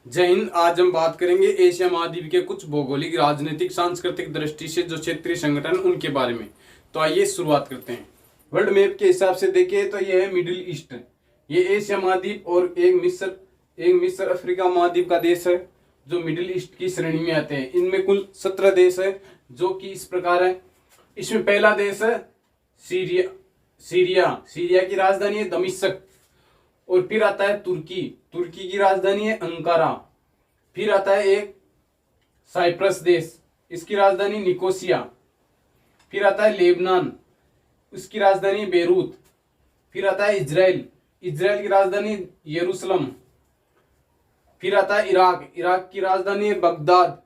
जय हिंद। आज हम बात करेंगे एशिया महाद्वीप के कुछ भौगोलिक, राजनीतिक, सांस्कृतिक दृष्टि से जो क्षेत्रीय संगठन उनके बारे में। तो आइए शुरुआत करते हैं। वर्ल्ड मैप के हिसाब से देखें तो यह है मिडिल ईस्ट। ये एशिया महाद्वीप और एक मिस्र अफ्रीका महाद्वीप का देश है जो मिडिल ईस्ट की श्रेणी में आते हैं। इनमें कुल 17 देश है जो कि इस प्रकार है। इसमें पहला देश है सीरिया की राजधानी है दमिश्क। और फिर आता है तुर्की की राजधानी है अंकारा। फिर आता है एक साइप्रस देश, इसकी राजधानी निकोसिया। फिर आता है लेबनान, उसकी राजधानी बेरूत। फिर आता है इजराइल की राजधानी यरूशलेम। फिर आता है इराक की राजधानी है बगदाद।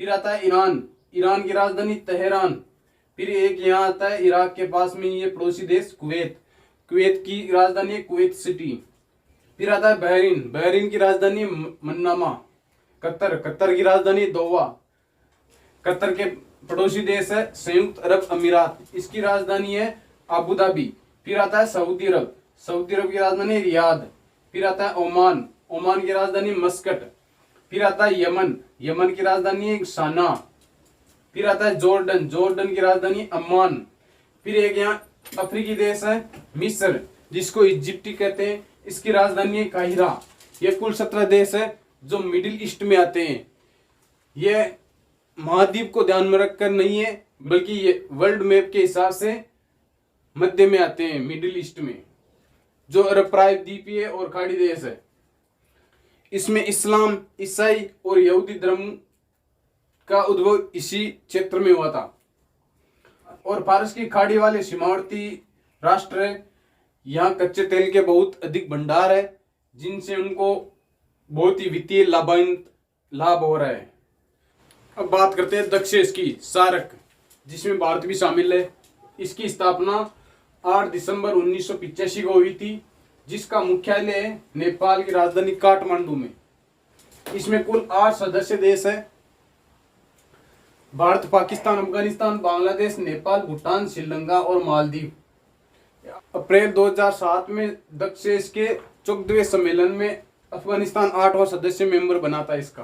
फिर आता है ईरान की राजधानी तेहरान। फिर एक यहाँ आता है इराक के पास में ये पड़ोसी देश कुवैत की राजधानी है कुवैत सिटी। फिर आता है बहरीन की राजधानी मन्नामा। कतर की राजधानी दोहा। कतर के पड़ोसी देश है संयुक्त अरब अमीरात, इसकी राजधानी है अबू धाबी। फिर आता है सऊदी अरब की राजधानी रियाद। फिर आता है ओमान की राजधानी मस्कट। फिर आता है यमन की राजधानी है साना। फिर आता है जॉर्डन की राजधानी अम्मान। फिर एक यहाँ अफ्रीकी देश है मिस्र, जिसको इजिप्टी कहते हैं, इसकी राजधानी है काहिरा। ये कुल 17 देश है जो मिडिल ईस्ट में आते हैं। ये महाद्वीप को ध्यान में रखकर नहीं है, बल्कि ये वर्ल्ड मैप के हिसाब से मध्य में आते हैं मिडिल ईस्ट में, जो अरब प्रायद्वीपीय और खाड़ी देश है। इसमें इस्लाम, ईसाई और यहूदी धर्म का उद्भव इसी क्षेत्र में हुआ था। और फारस की खाड़ी वाले सीमावर्ती राष्ट्र है। यहाँ कच्चे तेल के बहुत अधिक भंडार है, जिनसे उनको बहुत ही वित्तीय लाभ हो रहा है। अब बात करते हैं दक्षिण की सार्क, जिसमें भारत भी शामिल है। इसकी स्थापना 8 दिसंबर 1985 को हुई थी, जिसका मुख्यालय है नेपाल की राजधानी काठमांडू में। इसमें कुल 8 सदस्य देश है। भारत, पाकिस्तान, अफगानिस्तान, बांग्लादेश, नेपाल, भूटान, श्रीलंका और मालदीव। अप्रैल 2007 में दक्षिण के 14वें सम्मेलन में अफगानिस्तान 8वां सदस्य मेंबर बना था इसका।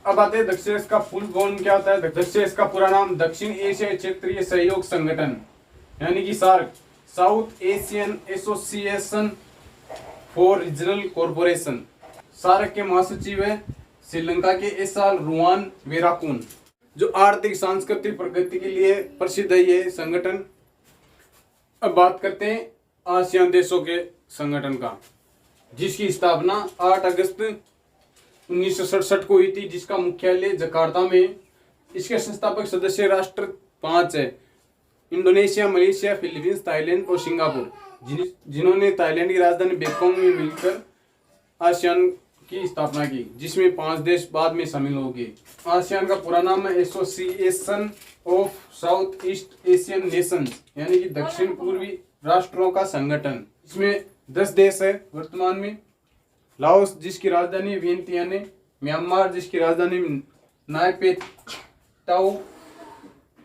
अब आते हैं दक्षिण का फुल फॉर्म क्या होता है। दक्षिण का पूरा नाम दक्षिण एशिया क्षेत्रीय सहयोग संगठन यानी कि SAARC, South Asian Association for Regional Corporation. SAARC के महासचिव है श्रीलंका के एसाल रुआन वेराकुन, जो आर्थिक सांस्कृतिक प्रगति के लिए प्रसिद्ध है ये संगठन। अब बात करते हैं आसियान देशों के संगठन का, जिसकी स्थापना 8 अगस्त 1967 को हुई थी, जिसका मुख्यालय जकार्ता में। इसके संस्थापक सदस्य राष्ट्र 5 है: इंडोनेशिया, मलेशिया, फिलीपींस, थाईलैंड और सिंगापुर, जिन्होंने थाईलैंड की राजधानी बैंकॉक में मिलकर आसियान की स्थापना की, जिसमें 5 देश बाद में शामिल हो गए। आसियान का पूरा नाम है association of south east Asian Nations, यानी कि दक्षिण पूर्वी राष्ट्रों का संगठन। इसमें 10 देश है वर्तमान में: लाओस, जिसकी राजधानी वियंतियान है; म्यांमार, जिसकी राजधानी नायपे ताओ;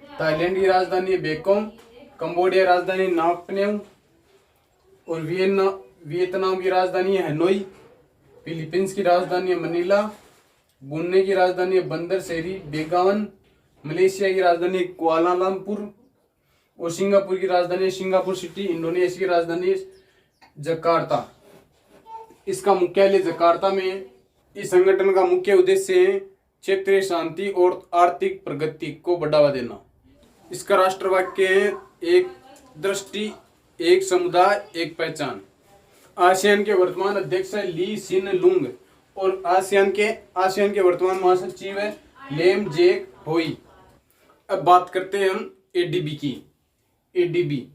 थाईलैंड की राजधानी बैंकॉक; कंबोडिया राजधानी नापन्यू और वियतनाम की राजधानी है हनोई; फिलीपींस की राजधानी है मनीला; ब्रुनेई की राजधानी है बंदर शेरी बेगावन; मलेशिया की राजधानी है कुआलालंपुर और सिंगापुर की राजधानी है सिंगापुर सिटी; इंडोनेशिया की राजधानी है जकार्ता, इसका मुख्यालय जकार्ता में है। इस संगठन का मुख्य उद्देश्य है क्षेत्रीय शांति और आर्थिक प्रगति को बढ़ावा देना। इसका राष्ट्रवाक्य है एक दृष्टि, एक समुदाय, एक पहचान। आसियान के वर्तमान अध्यक्ष है ली सिन लुंग और आसियान के वर्तमान महासचिव है लेम जेक होई। अब बात करते हैं हम एडीबी की। एडीबी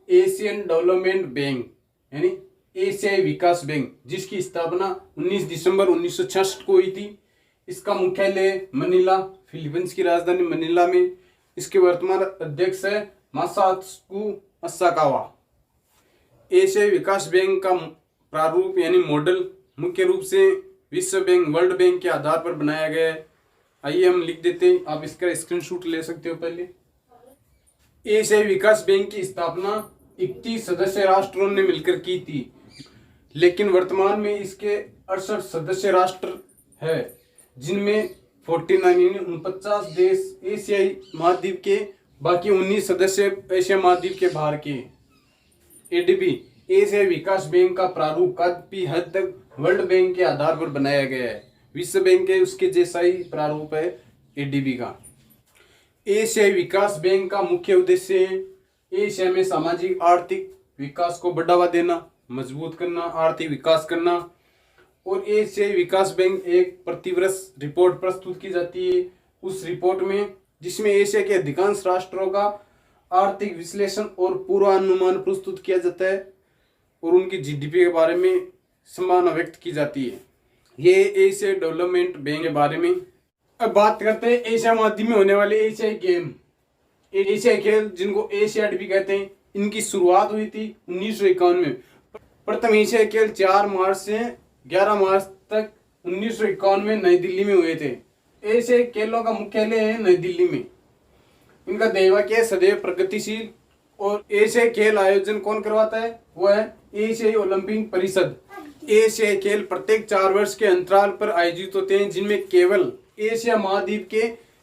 एशियन डेवलपमेंट बैंक यानी एशियाई विकास बैंक, जिसकी स्थापना 19 दिसंबर 1966 को हुई थी। इसका मुख्यालय मनीला, फिलीपींस की राजधानी मनीला में। इसके वर्तमान अध्यक्ष है मासात्सुको असाकावा। एशियाई विकास बैंक का प्रारूप यानी मॉडल मुख्य रूप से विश्व बैंक, वर्ल्ड बैंक के आधार पर बनाया गया है। आइए हम लिख देते हैं, आप इसका स्क्रीनशॉट ले सकते हो। पहले एशियाई विकास बैंक की स्थापना 31 सदस्य राष्ट्रों ने मिलकर की थी, लेकिन वर्तमान में इसके 68 सदस्य राष्ट्र है, जिनमें 49 देश एशियाई महाद्वीप के, बाकी 19 सदस्य एशिया महाद्वीप के बाहर के। एडीबी एशियाई विकास बैंक का प्रारूप काफी हद तक वर्ल्ड बैंक के आधार पर बनाया गया है। विश्व बैंक के उसके जैसा ही प्रारूप है एडीबी का। एशियाई विकास बैंक का मुख्य उद्देश्य है एशिया में सामाजिक आर्थिक विकास को बढ़ावा देना, मजबूत करना, आर्थिक विकास करना। और एशियाई विकास बैंक एक प्रतिवर्ष रिपोर्ट प्रस्तुत की जाती है। उस रिपोर्ट में, जिसमें एशिया के अधिकांश राष्ट्रों का आर्थिक विश्लेषण और पूर्वानुमान प्रस्तुत किया जाता है और उनकी जीडीपी के बारे में संभावना व्यक्त की जाती है। ये एशिया डेवलपमेंट बैंक के बारे में। अब बात करते हैं एशिया महाद्वीप में होने वाले एशियाई गेम। एशियाई खेल, जिनको एशियाड भी कहते हैं, इनकी शुरुआत हुई थी 1951 में। प्रथम एशियाई खेल 4 मार्च से 11 मार्च तक 1951 में नई दिल्ली में हुए थे। एशियाई खेलों का मुख्यालय है नई दिल्ली में। इनका ध्येयवाक्य है सदैव प्रगतिशील। और एशियाई खेल आयोजन कौन करवाता है? वो है एशियाई ओलंपिक परिषद। एशियाई खेल प्रत्येक 4 वर्ष के अंतराल पर आयोजित होते हैं, जिनमें केवल एशिया महाद्वीप के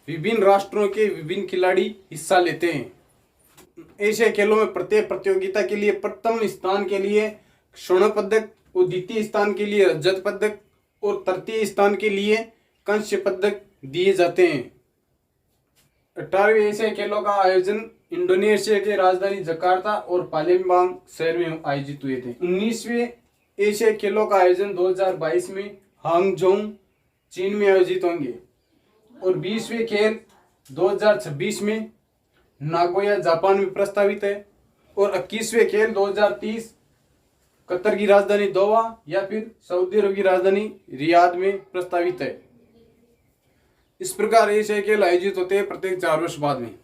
विभिन्न राष्ट्रों के विभिन्न खिलाड़ी हिस्सा लेते हैं। एशियाई खेलों में प्रत्येक प्रतियोगिता के लिए प्रथम स्थान के लिए स्वर्ण पदक और द्वितीय स्थान के लिए रजत पदक और तृतीय स्थान के लिए कांस्य पदक दिए जाते हैं। 18वें एशियाई खेलों का आयोजन इंडोनेशिया के राजधानी जकार्ता और पालेम्बांग शहर में आयोजित हुए थे। 19वें एशियाई खेलों का आयोजन 2022 में हांगझोउ चीन में आयोजित होंगे और 20वें खेल 2026 में नागोया जापान में प्रस्तावित है और 21वें खेल 2030 कतर की राजधानी दोहा या फिर सऊदी अरब की राजधानी रियाद में प्रस्तावित है। इस प्रकार एशियाई खेल आयोजित होते हैं प्रत्येक 4 वर्ष बाद में।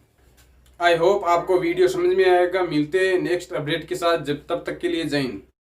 आई होप आपको वीडियो समझ में आएगा। मिलते हैं नेक्स्ट अपडेट के साथ, जब तब तक के लिए जय हिंद।